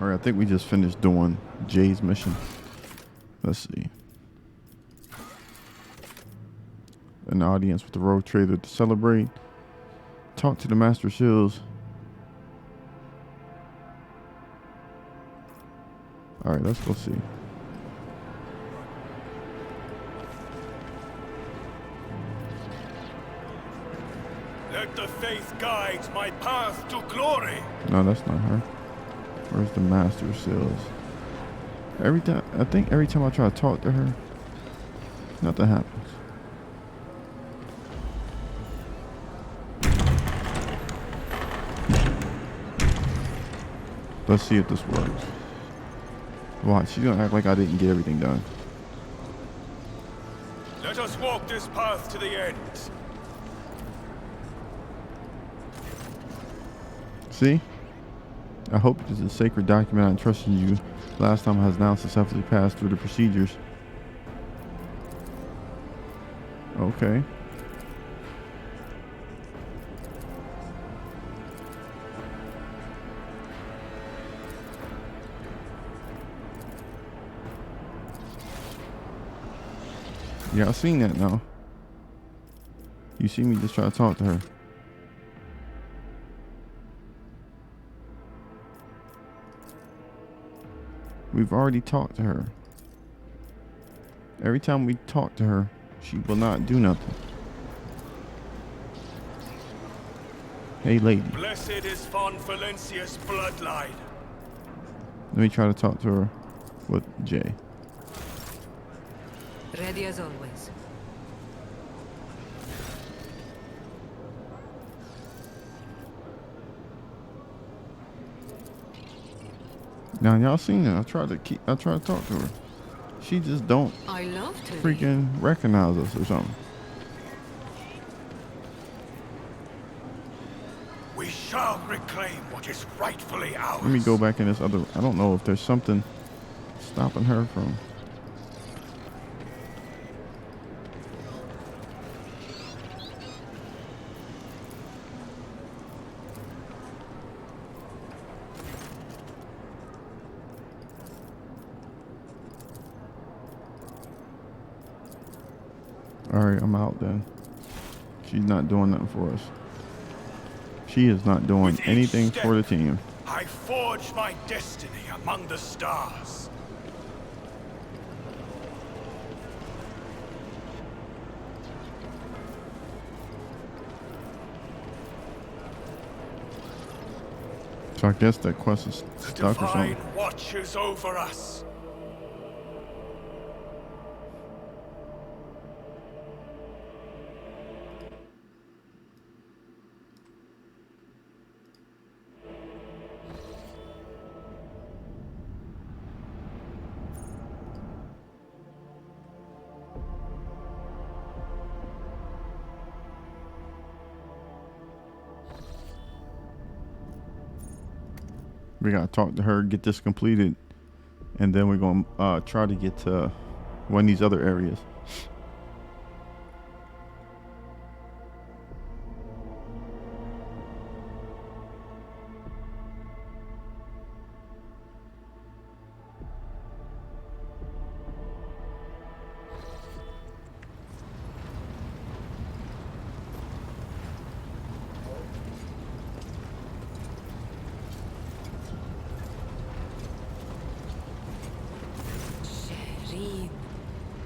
Alright, I think we just finished doing Jay's mission. Let's see. An audience with the rogue trader to celebrate. Talk to the Master Shields. Alright, let's go see. Let the faith guide my path to glory. No, that's not her. Where's the Master Shields? I think every time I try to talk to her, nothing happens. Let's see if this works. Watch, she's gonna act like I didn't get everything done. Let us walk this path to the end. See? I hope this is a sacred document I entrusted you. Last time has now successfully passed through the procedures. Okay. Yeah, I've seen that now. You see me just try to talk to her. We've already talked to her. Every time we talk to her, she will not do nothing. Hey, lady. Blessed is Von Valencia's bloodline. Let me try to talk to her with Jay. Ready as always. Now y'all seen it. I tried to talk to her. She just don't I love to freaking recognize us or something. We shall reclaim what is rightfully ours. Let me go back in this other. I don't know if there's something stopping her from. Alright, I'm out then. She's not doing nothing for us. She is not doing anything for the team. I forge my destiny among the stars. So I guess that quest is The stuck or something. divine watches over us. We gotta talk to her, get this completed, and then we're gonna try to get to one of these other areas.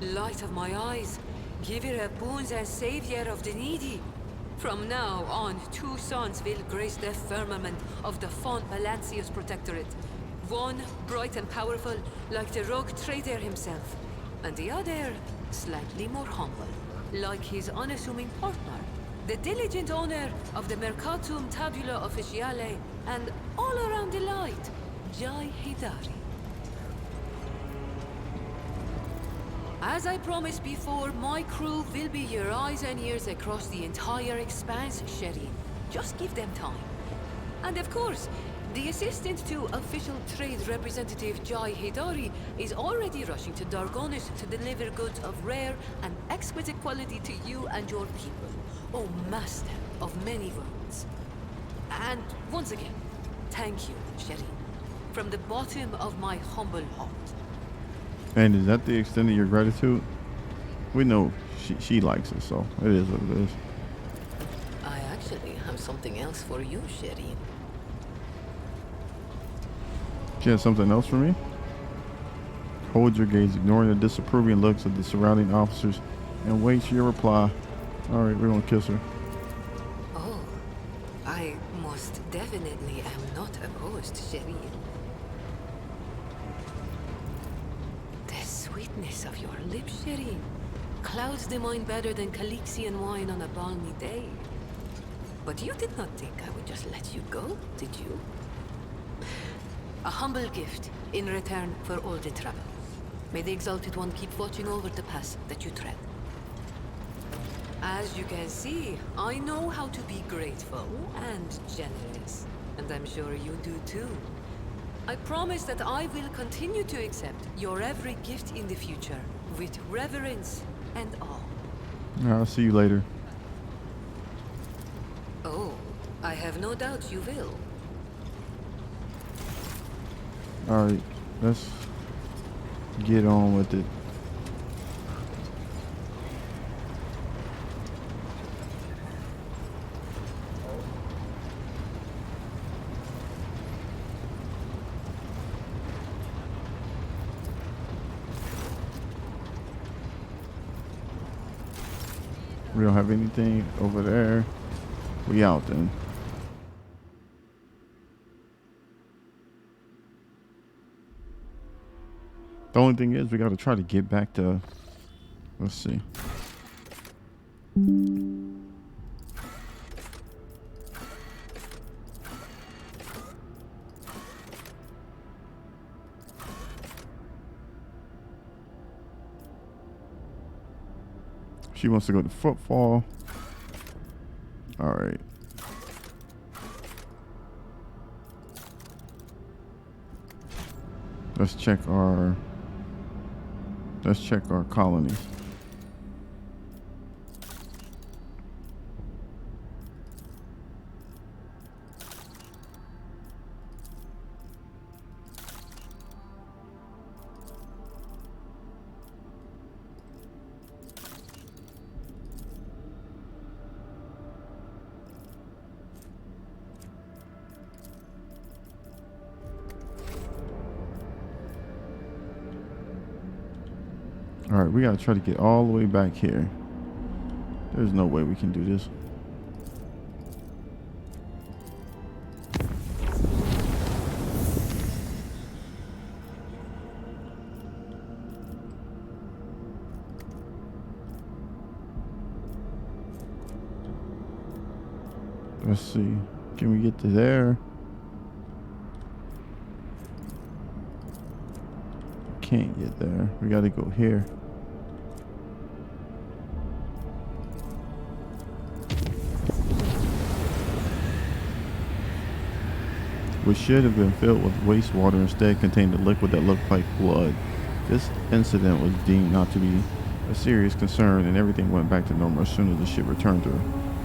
Light of my eyes, giver of boons and savior of the needy. From now on, two sons will grace the firmament of the Font Valancius Protectorate. One bright and powerful, like the rogue trader himself, and the other slightly more humble, like his unassuming partner, the diligent owner of the Mercatum Tabula Officiale, and all around the light, Jai Hidari. As I promised before, my crew will be your eyes and ears across the entire expanse, Sherry. Just give them time. And of course, the assistant to official trade representative Jai Hidari is already rushing to Dargonis to deliver goods of rare and exquisite quality to you and your people. O master of many worlds. And once again, thank you, Sherry, from the bottom of my humble heart. And is that the extent of your gratitude? We know she likes us, so it is what it is. I actually have something else for you, Shireen. She has something else for me? Hold your gaze, ignoring the disapproving looks of the surrounding officers, and wait for your reply. Alright, we're gonna kiss her. Oh, I most definitely am not opposed, Shireen. The sweetness of your lips, Shireen, clouds the mind better than Calixian wine on a balmy day. But you did not think I would just let you go, did you? A humble gift in return for all the trouble. May the Exalted One keep watching over the path that you tread. As you can see, I know how to be grateful and generous. And I'm sure you do too. I promise that I will continue to accept your every gift in the future with reverence and awe. I'll see you later. Oh, I have no doubt you will. Alright, let's get on with it. We don't have anything over there. We out then. The only thing is we got to try to get back to, let's see. She wants to go to footfall. All right. Let's check our colonies. All right, we gotta try to get all the way back here. There's no way we can do this. Let's see. Can we get to there? Can't get there. We gotta go here. Which should have been filled with wastewater instead contained a liquid that looked like blood. This incident was deemed not to be a serious concern, and everything went back to normal as soon as the ship returned to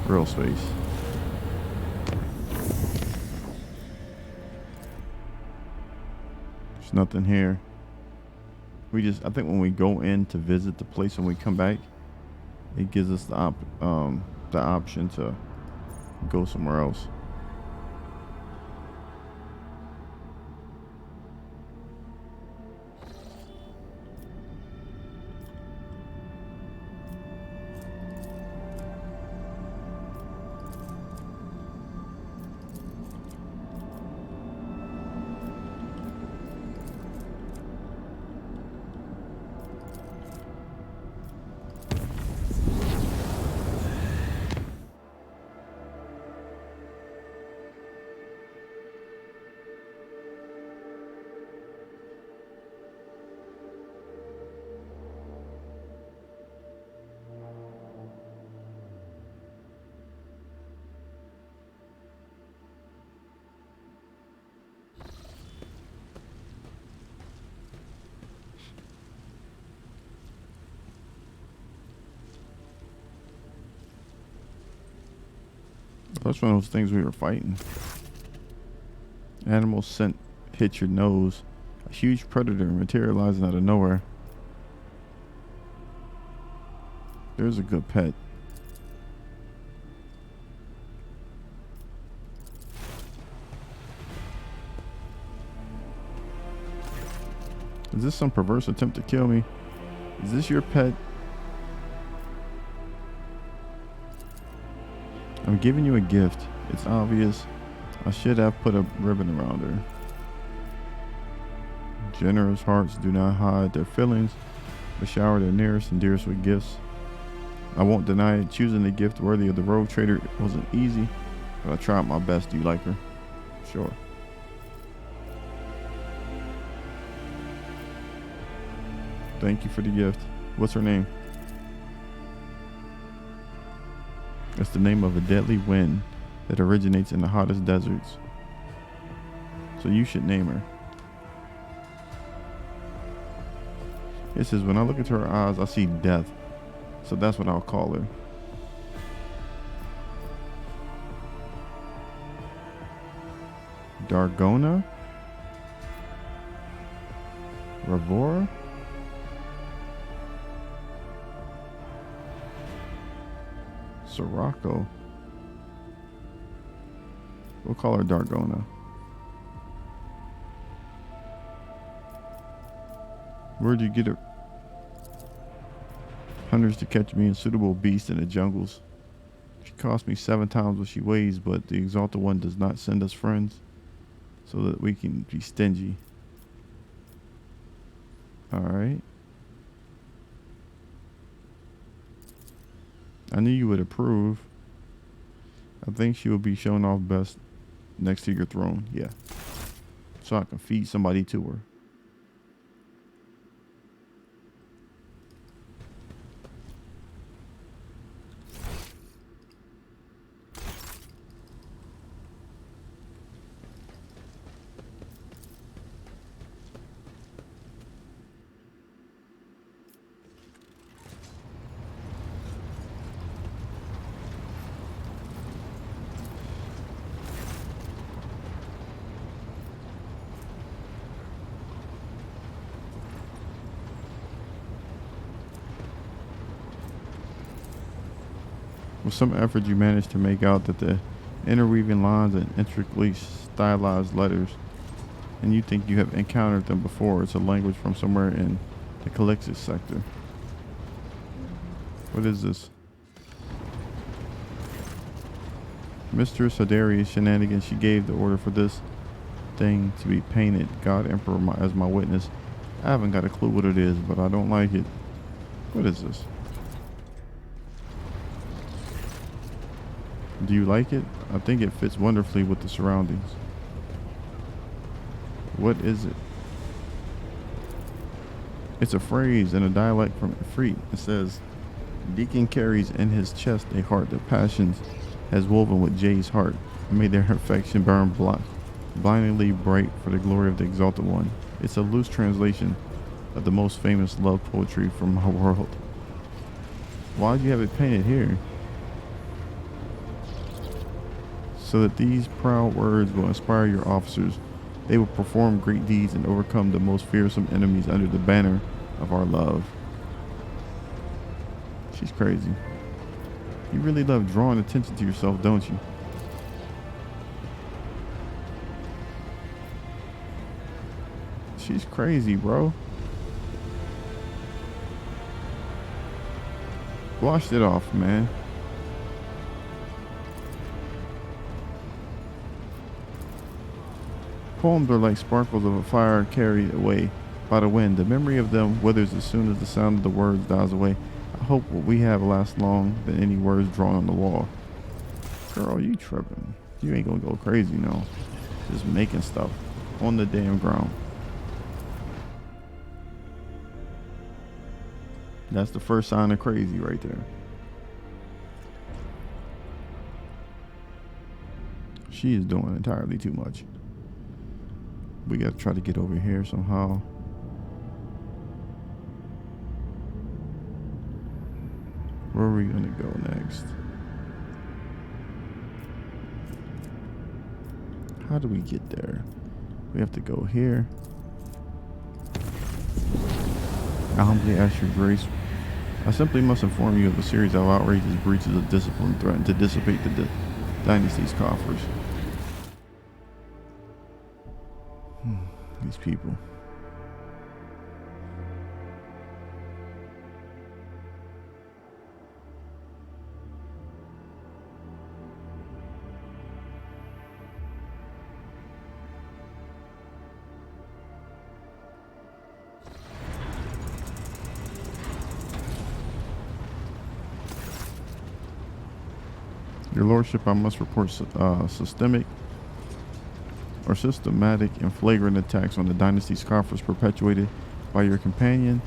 real space. There's nothing here. I think when we go in to visit the place and we come back, it gives us the option to go somewhere else. That's one of those things we were fighting. Animals sent hit your nose. A huge predator materializing out of nowhere. There's a good pet. Is this some perverse attempt to kill me? Is this your pet? I'm giving you a gift. It's obvious. I should have put a ribbon around her. Generous hearts do not hide their feelings, but shower their nearest and dearest with gifts. I won't deny it. Choosing a gift worthy of the rogue trader wasn't easy, but I tried my best. Do you like her? Sure. Thank you for the gift. What's her name? It's the name of a deadly wind that originates in the hottest deserts. So you should name her. It says, when I look into her eyes, I see death. So that's what I'll call her. Dargona? Ravora? Sirocco. We'll call her Dargona. Where'd you get her? Hunters to catch me, unsuitable beast in the jungles. She cost me 7 times what she weighs, but the Exalted One does not send us friends so that we can be stingy. Alright. I knew you would approve. I think she will be shown off best next to your throne. Yeah. So I can feed somebody to her. With some effort, you manage to make out that the interweaving lines and intricately stylized letters, and you think you have encountered them before. It's a language from somewhere in the Calixis sector. What is this? Mistress Hadari's shenanigans. She gave the order for this thing to be painted. God Emperor as my witness. I haven't got a clue what it is, but I don't like it. What is this? Do you like it? I think it fits wonderfully with the surroundings. What is it? It's a phrase in a dialect from Efreet. It says, Deacon carries in his chest a heart that passions has woven with Jay's heart, and may their affection burn blindingly bright for the glory of the Exalted One. It's a loose translation of the most famous love poetry from our world. Why do you have it painted here? So that these proud words will inspire your officers. They will perform great deeds and overcome the most fearsome enemies under the banner of our love. She's crazy. You really love drawing attention to yourself, don't you? She's crazy, bro. Washed it off, man. Poems are like sparkles of a fire carried away by the wind. The memory of them withers as soon as the sound of the words dies away. I hope what we have lasts long than any words drawn on the wall. Girl, you tripping. You ain't gonna go crazy, no. Just making stuff on the damn ground. That's the first sign of crazy right there. She is doing entirely too much. We gotta try to get over here somehow. Where are we gonna go next? How do we get there? We have to go here. I humbly ask your grace. I simply must inform you of a series of outrageous breaches of discipline threatened to dissipate the dynasty's coffers. These people. Your Lordship, I must report systematic and flagrant attacks on the dynasty's coffers perpetuated by your companion,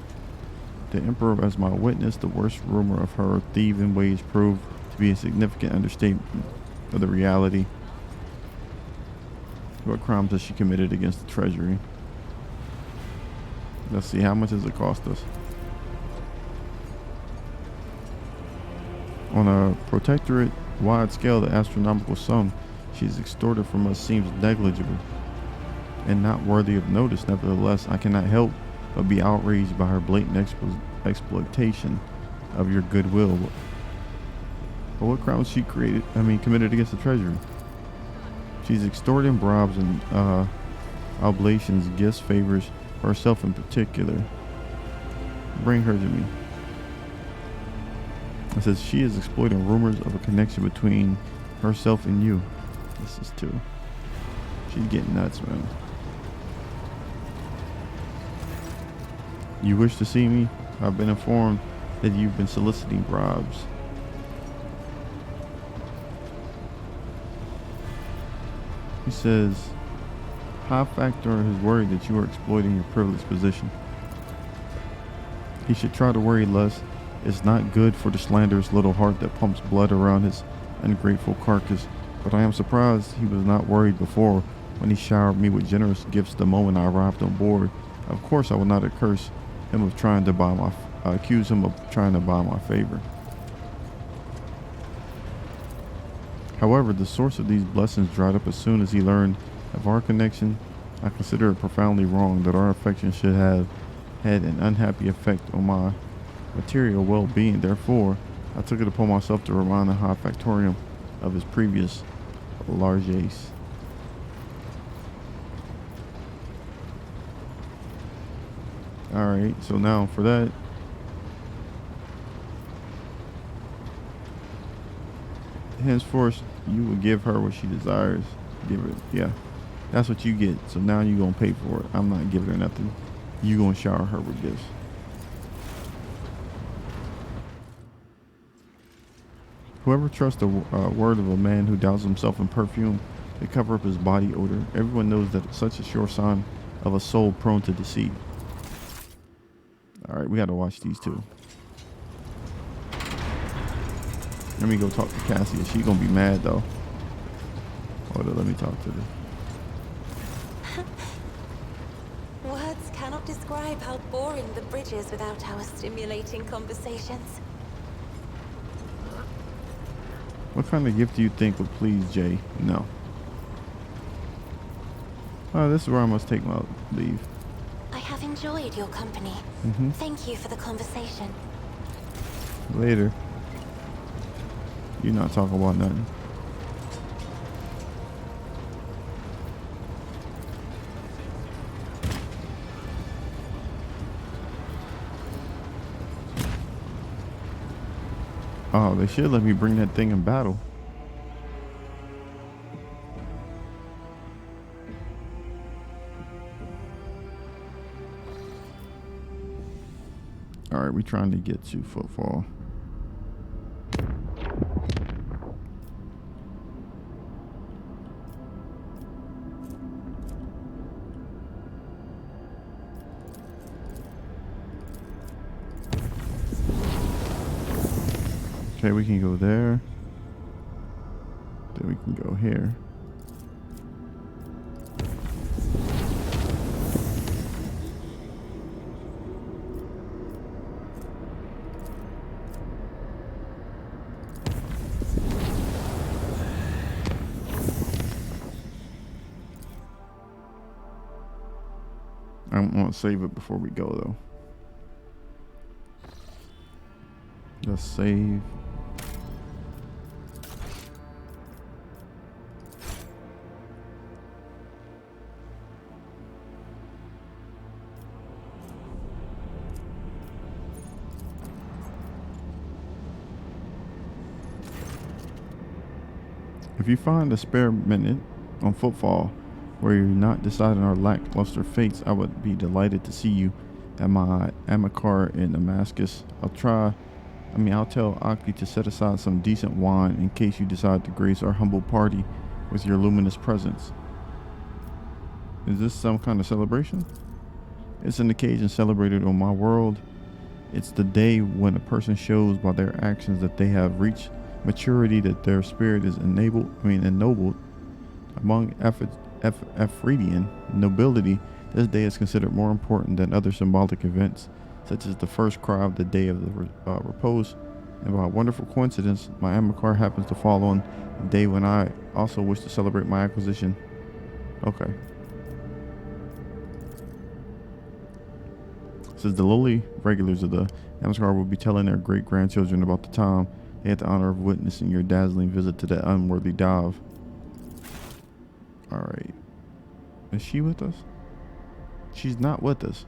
the Emperor, as my witness. The worst rumor of her thieving ways proved to be a significant understatement of the reality. What crimes has she committed against the treasury? Let's see, how much does it cost us? On a protectorate wide scale, the astronomical sum she's extorted from us seems negligible and not worthy of notice. Nevertheless, I cannot help but be outraged by her blatant exploitation of your goodwill. But what crimes she committed against the treasury? She's extorting bribes and oblations, gifts, favors, herself in particular. Bring her to me. It says she is exploiting rumors of a connection between herself and you. This is too. She's getting nuts, man. You wish to see me? I've been informed that you've been soliciting bribes. He says, High Factor is worried that you are exploiting your privileged position. He should try to worry less. It's not good for the slanderous little heart that pumps blood around his ungrateful carcass. But I am surprised he was not worried before when he showered me with generous gifts the moment I arrived on board. Of course, I will not accuse him of trying to buy my favor. However, the source of these blessings dried up as soon as he learned of our connection. I consider it profoundly wrong that our affection should have had an unhappy effect on my material well-being. Therefore, I took it upon myself to remind the High Factorium of his previous largesse. Alright, so now for that, henceforth you will give her what she desires. Give her, yeah, that's what you get. So now you gonna pay for it. I'm not giving her nothing. You gonna shower her with gifts. Whoever trusts the word of a man who doubts himself in perfume to cover up his body odor, everyone knows that it's such a sure sign of a soul prone to deceit. All right, we got to watch these two. Let me go talk to Cassie. She's gonna be mad though. Hold on, let me talk to her. Words cannot describe how boring the bridge is without our stimulating conversations. What kind of gift do you think would please Jay? No. This is where I must take my leave. I have enjoyed your company. Thank you for the conversation. Later. You're not talking about nothing. Oh, they should let me bring that thing in battle. All right, we're trying to get to footfall. Okay, we can go there. Then we can go here. I'm gonna save it before we go though. Let's save. If you find a spare minute on Footfall where you're not deciding our lackluster fates, I would be delighted to see you at my Ammaricar in Damascus. I'll tell Aki to set aside some decent wine in case you decide to grace our humble party with your luminous presence. Is this some kind of celebration? It's an occasion celebrated on my world. It's the day when a person shows by their actions that they have reached maturity, that their spirit is ennobled. Among Afridian nobility, this day is considered more important than other symbolic events, such as the first cry of the day of the repose. And by a wonderful coincidence, my Ammaricar happens to fall on the day when I also wish to celebrate my acquisition. Okay. Says the lowly regulars of the Ammaricar will be telling their great-grandchildren about the time they had the honor of witnessing your dazzling visit to that unworthy dive. Alright. Is she with us? She's not with us.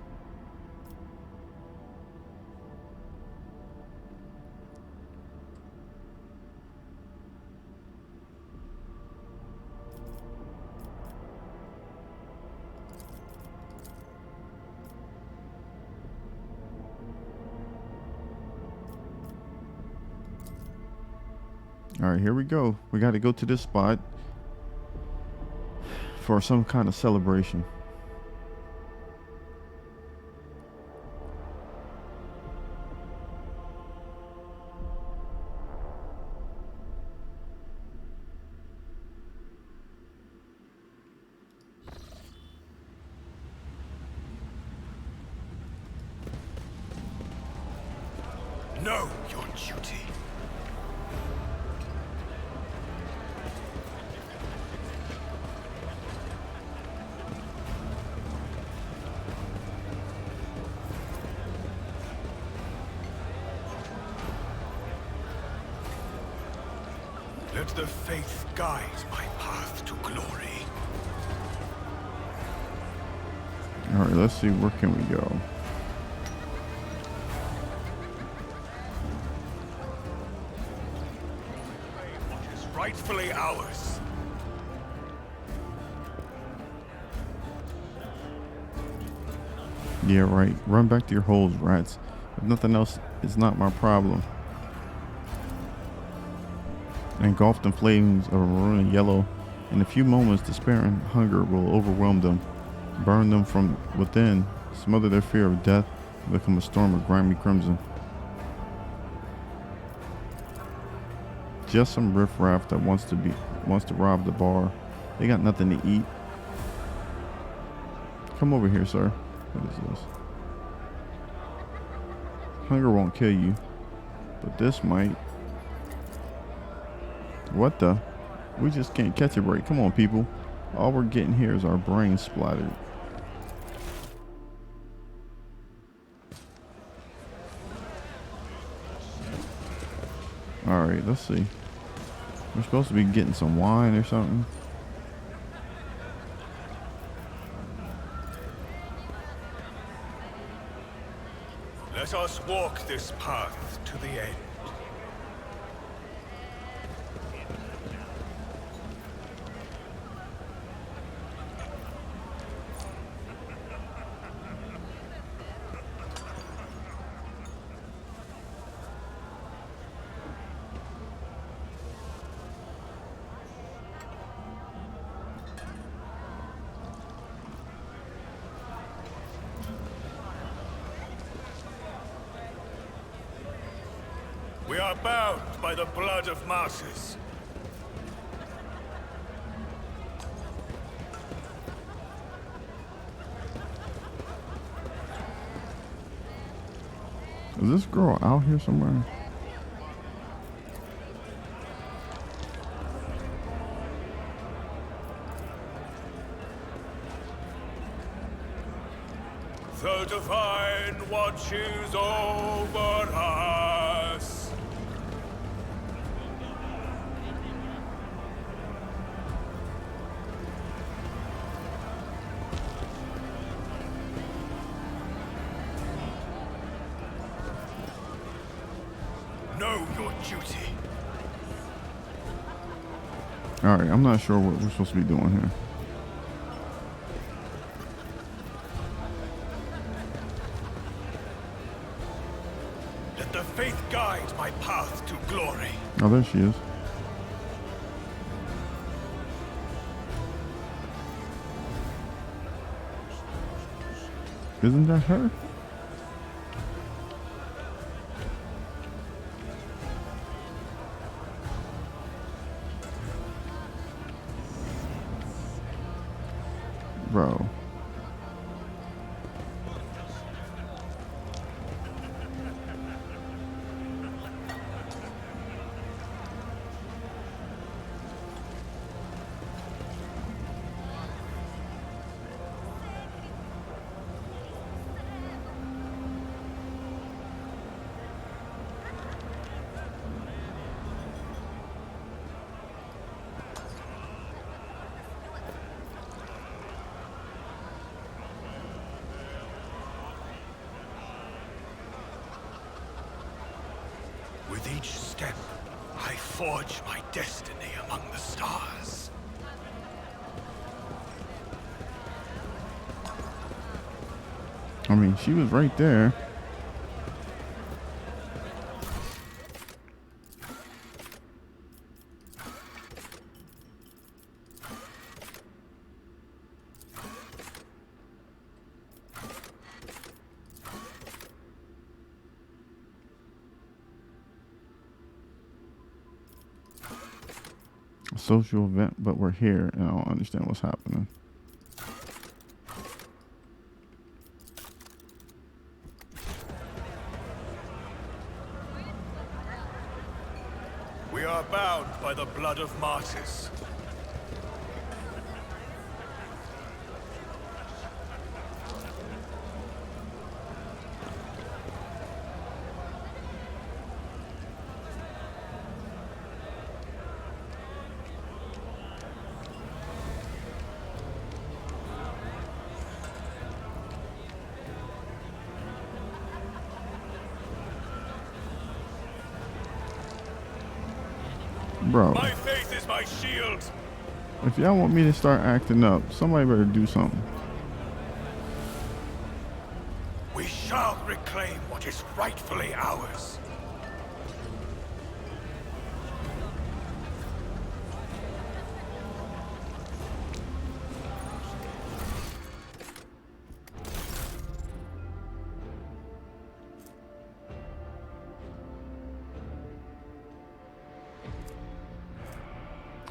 All right, here we go. We got to go to this spot for some kind of celebration. Know your duty. Let the faith guide my path to glory. All right, let's see, where can we go? What is rightfully ours. Yeah, right. Run back to your holes, rats. If nothing else, it's not my problem. Engulfed in flames of maroon and yellow, in a few moments, despair and hunger will overwhelm them, burn them from within, smother their fear of death, and become a storm of grimy crimson. Just some riffraff that wants to rob the bar. They got nothing to eat. Come over here, sir. What is this? Hunger won't kill you, but this might. What the? We just can't catch a break. Come on, people. All we're getting here is our brains splattered. Alright, let's see. We're supposed to be getting some wine or something. Let us walk this path to the end. We are bound by the blood of masses. Is this girl out here somewhere? The Divine watches over us. Know your duty. Alright, I'm not sure what we're supposed to be doing here. Let the faith guide my path to glory. Oh, there she is. Isn't that her? Bro. With each step, I forge my destiny among the stars. I mean, she was right there. A social event, but we're here and I don't understand what's happening. We are bound by the blood of martyrs. Bro, My faith is my shield. if y'all want me to start acting up, somebody better do something. We shall reclaim what is rightfully ours.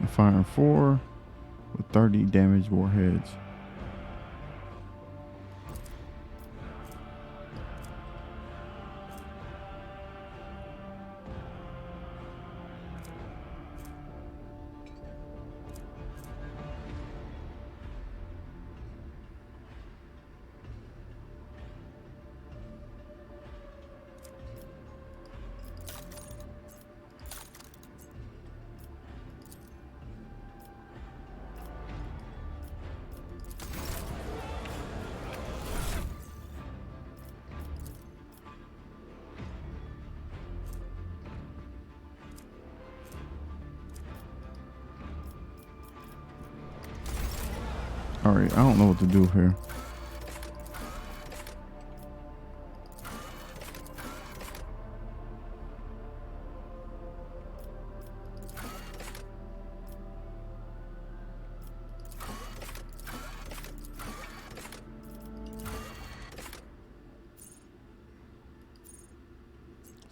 Firing 4 with 30 damaged warheads. Alright, I don't know what to do here.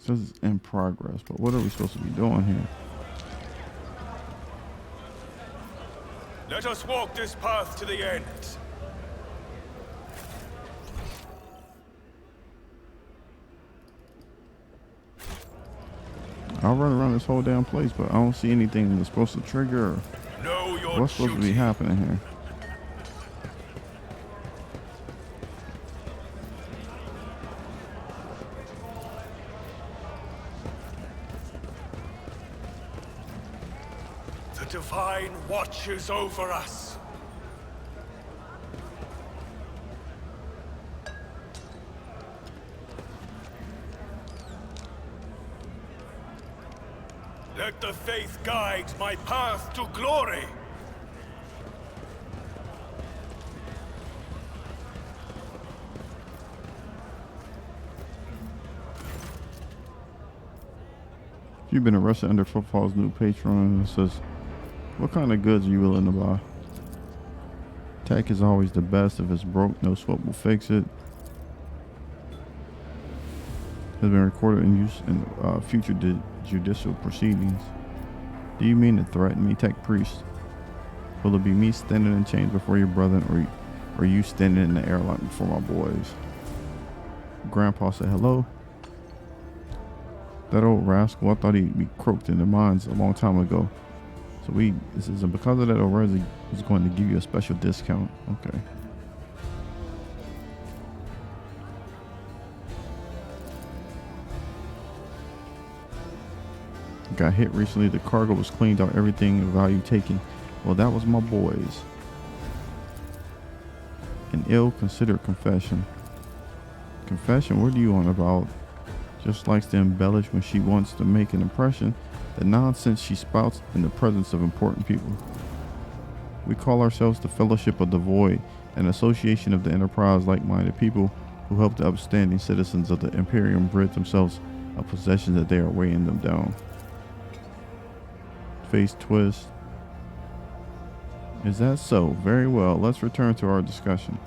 It says it's in progress, but what are we supposed to be doing here? Let us walk this path to the end. I'll run around this whole damn place, but I don't see anything that's supposed to trigger. Or Know your what's supposed to be duty. happening here? divine watches over us. Let the faith guide my path to glory. If you've been arrested under Footfall's new Patreon, it says, what kind of goods are you willing to buy? Tech is always the best. If it's broke, no sweat will fix it. Has been recorded and used in future judicial proceedings. Do you mean to threaten me, Tech Priest? Will it be me standing in chains before your brother, or you standing in the airline before my boys? Grandpa said hello. That old rascal, I thought he'd be croaked in their minds a long time ago. So this is because of that, O'Reilly is going to give you a special discount. Okay. Got hit recently. The cargo was cleaned out, everything of value taken. Well, that was my boys. An ill-considered confession. Confession? What are you on about? Just likes to embellish when she wants to make an impression. The nonsense she spouts in the presence of important people. We call ourselves the Fellowship of the Void, an association of the Enterprise like-minded people who help the upstanding citizens of the Imperium rid themselves of possessions that they are weighing them down. Face twist. Is that so? Very well. Let's return to our discussion.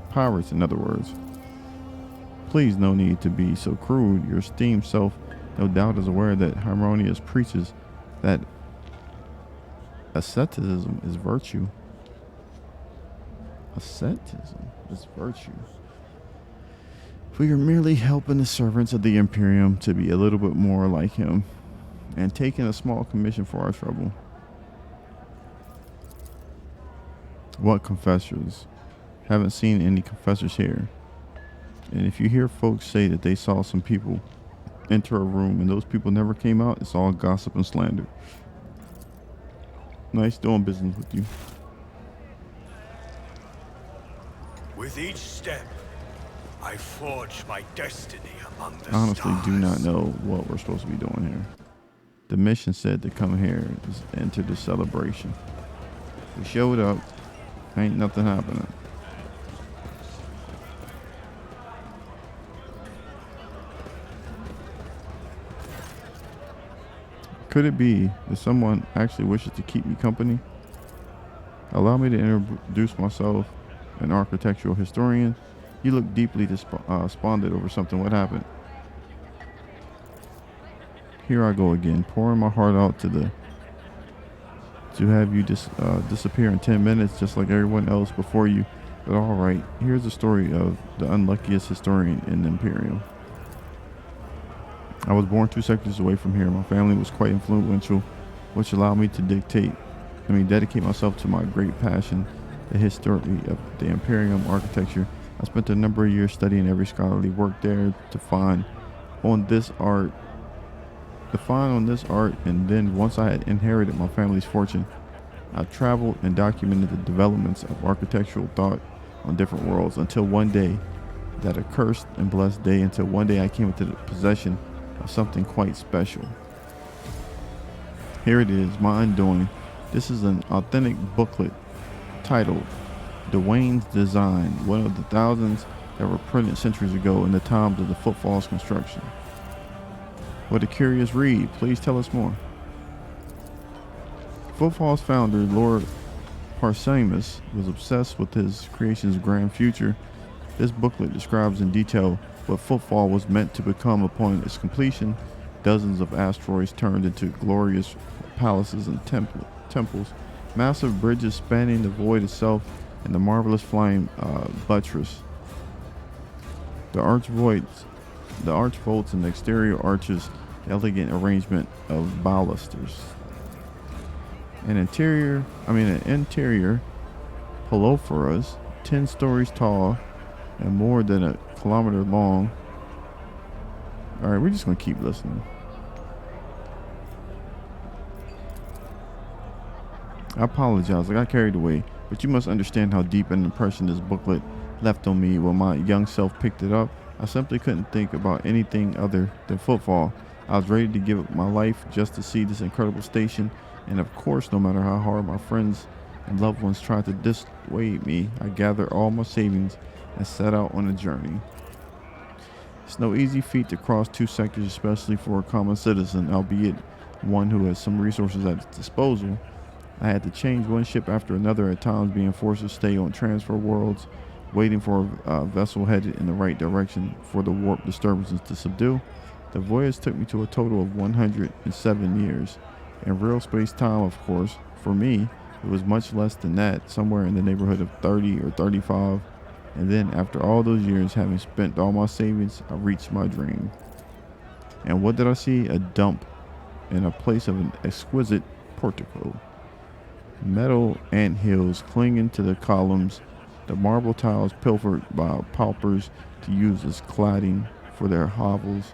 Pirates, in other words. Please, no need to be so crude. Your esteemed self no doubt is aware that Harmonious preaches that asceticism is virtue. Asceticism is virtue. We are merely helping the servants of the Imperium to be a little bit more like him and taking a small commission for our trouble. What confessors? Haven't seen any confessors here. And if you hear folks say that they saw some people enter a room and those people never came out, it's all gossip and slander. Nice doing business with you. With each step, I forge my destiny among the Honestly, stars. do not know what we're supposed to be doing here. The mission said to come here is enter the celebration. We showed up. Ain't nothing happening. Could it be that someone actually wishes to keep me company? Allow me to introduce myself, an architectural historian. You look deeply despondent over something. What happened? Here I go again, pouring my heart out to have you disappear in 10 minutes just like everyone else before you. But all right, here's the story of the unluckiest historian in the Imperium. I was born 2 sectors away from here. My family was quite influential, which allowed me to dedicate myself to my great passion, the history of the Imperium architecture. I spent a number of years studying every scholarly work there to find on this art, and then once I had inherited my family's fortune, I traveled and documented the developments of architectural thought on different worlds until one day, that accursed and blessed day, until one day I came into the possession of something quite special. Here it is, my undoing. This is an authentic booklet titled Dwayne's Design, one of the thousands that were printed centuries ago in the times of the Footfall's construction. What a curious read. Please tell us more. Footfall's founder, Lord Parsemus, was obsessed with his creation's grand future. This booklet describes in detail what Footfall was meant to become upon its completion. Dozens of asteroids turned into glorious palaces and temples, massive bridges spanning the void itself, and the marvelous flying buttress. The arch vaults and the exterior arches, elegant arrangement of balusters. An interior polophorus, 10 stories tall and more than a kilometer long. All right, we're just gonna keep listening. I apologize, I got carried away, but you must understand how deep an impression this booklet left on me when my young self picked it up. I simply couldn't think about anything other than football. I was ready to give up my life just to see this incredible station, and of course, no matter how hard my friends and loved ones tried to dissuade me, I gathered all my savings and set out on a journey. It's no easy feat to cross two sectors, especially for a common citizen, albeit one who has some resources at his disposal. I had to change one ship after another, at times being forced to stay on transfer worlds, waiting for a vessel headed in the right direction for the warp disturbances to subdue. The voyage took me to a total of 107 years. In real space-time, of course, for me, it was much less than that, somewhere in the neighborhood of 30 or 35. And then, after all those years, having spent all my savings, I reached my dream. And what did I see? A dump in a place of an exquisite portico. Metal ant hills clinging to the columns, the marble tiles pilfered by paupers to use as cladding for their hovels.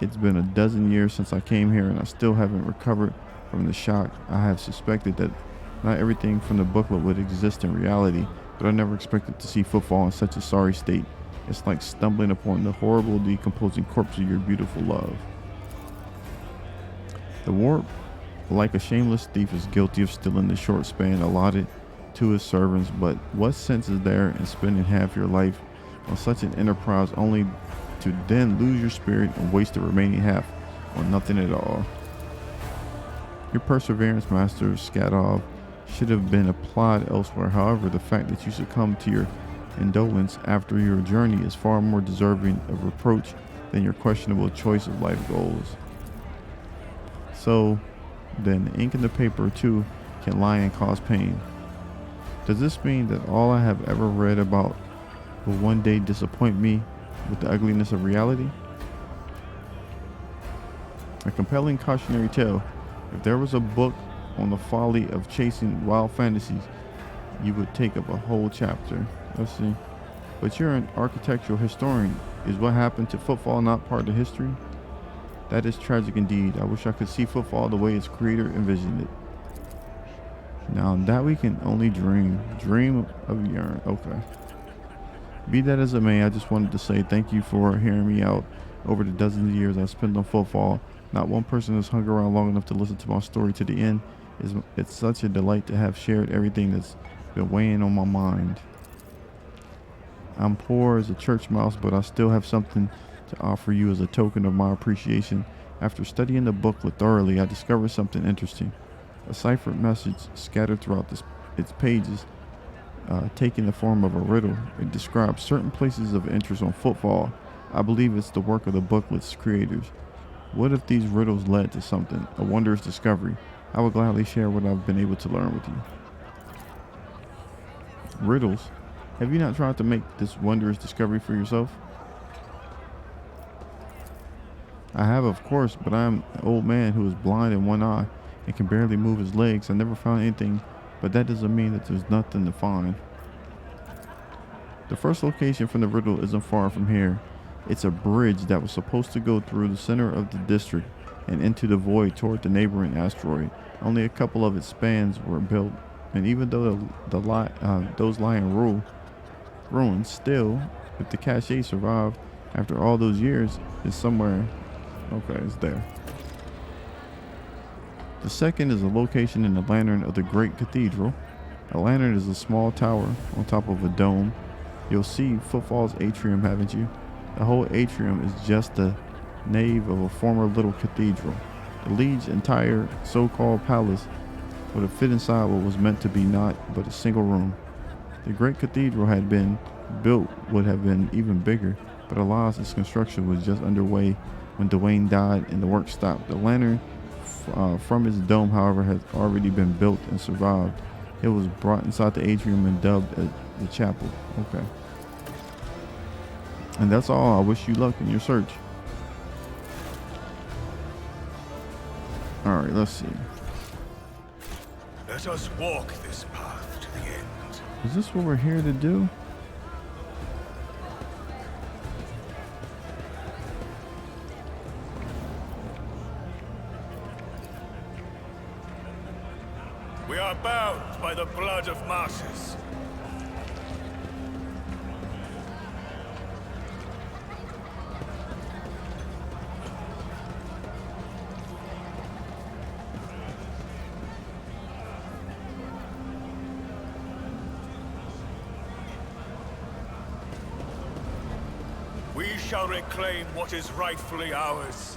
It's been a dozen years since I came here, and I still haven't recovered from the shock. I have suspected that not everything from the booklet would exist in reality, but I never expected to see football in such a sorry state. It's like stumbling upon the horrible decomposing corpse of your beautiful love. The warp, like a shameless thief, is guilty of stealing the short span allotted to his servants, but what sense is there in spending half your life on such an enterprise only to then lose your spirit and waste the remaining half on nothing at all? Your perseverance, Master Skadov, should have been applied elsewhere. However, the fact that you succumb to your indolence after your journey is far more deserving of reproach than your questionable choice of life goals. So, then, the ink in the paper too can lie and cause pain. Does this mean that all I have ever read about will one day disappoint me with the ugliness of reality? A compelling cautionary tale. If there was a book on the folly of chasing wild fantasies, you would take up a whole chapter. Let's see. But you're an architectural historian. Is what happened to football not part of history? That is tragic indeed. I wish I could see football the way its creator envisioned it. Now that we can only dream of yearn. Okay. Be that as it may, I just wanted to say thank you for hearing me out over the dozens of years I've spent on football. Not one person has hung around long enough to listen to my story to the end. It's such a delight to have shared everything that's been weighing on my mind. I'm poor as a church mouse, but I still have something to offer you as a token of my appreciation. After studying the booklet thoroughly, I discovered something interesting. A ciphered message scattered throughout its pages, taking the form of a riddle. It describes certain places of interest on football. I believe it's the work of the booklet's creators. What if these riddles led to something, a wondrous discovery? I would gladly share what I've been able to learn with you. Riddles? Have you not tried to make this wondrous discovery for yourself? I have, of course, but I am an old man who is blind in one eye and can barely move his legs. I never found anything, but that doesn't mean that there's nothing to find. The first location from the riddle isn't far from here. It's a bridge that was supposed to go through the center of the district and into the void toward the neighboring asteroid. Only a couple of its spans were built, and even though those lie in ruins, still, if the cache survived after all those years, it's somewhere. Okay, it's there. The second is a location in the lantern of the Great Cathedral. A lantern is a small tower on top of a dome. You'll see footfall's atrium, haven't you? The whole atrium is just the nave of a former little cathedral. The Liege's entire so-called palace would have fit inside what was meant to be not but a single room. The great cathedral had been built would have been even bigger, but alas, its construction was just underway when Dwayne died and the work stopped. The lantern from its dome, however, has already been built and survived. It was brought inside the atrium and dubbed the chapel. Okay. And that's all. I wish you luck in your search. Alright, let's see. Let us walk this path to the end. Is this what we're here to do? We are forces. We shall reclaim what is rightfully ours.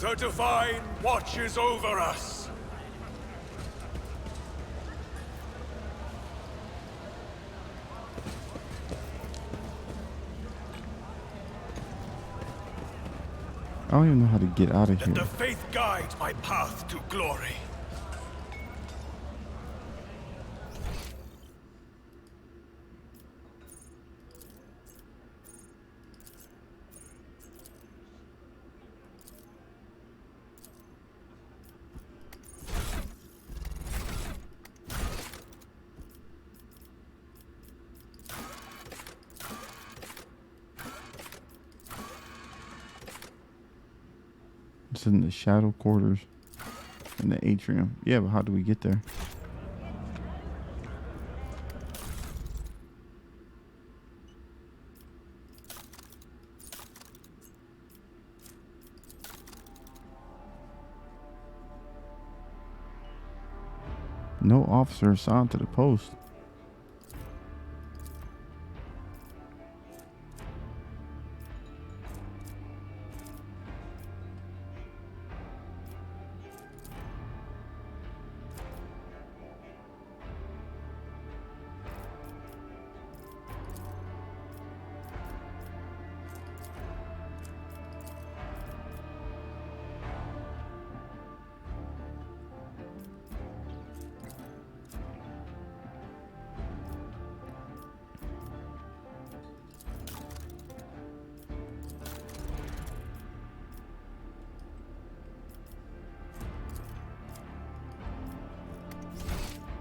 The Divine watches over us. I don't even know how to get out of Let here. the faith guide my path to glory. It's in the shadow quarters in the atrium. Yeah, but how do we get there? No officer assigned to the post.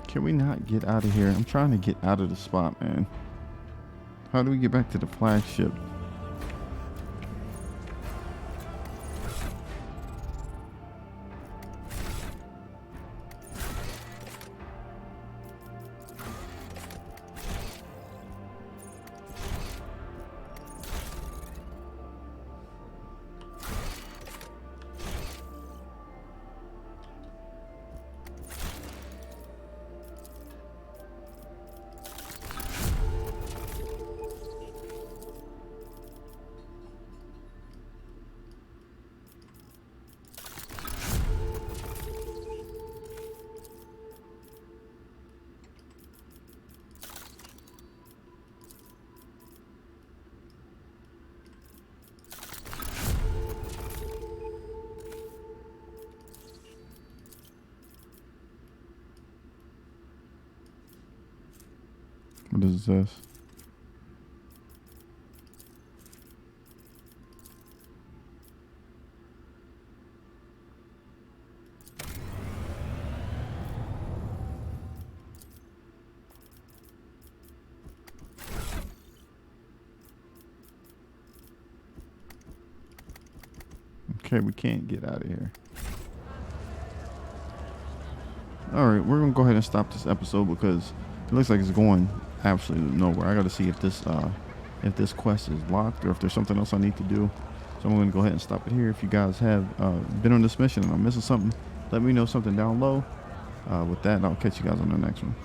Can we not get out of here? I'm trying to get out of the spot, man. How do we get back to the flagship? What is this? Okay, we can't get out of here. Alright, we're gonna go ahead and stop this episode because it looks like it's going absolutely nowhere. I gotta see if this quest is locked or if there's something else I need to do. So I'm gonna go ahead and stop it here. If you guys have been on this mission and I'm missing something, let me know something down low. With that, I'll catch you guys on the next one.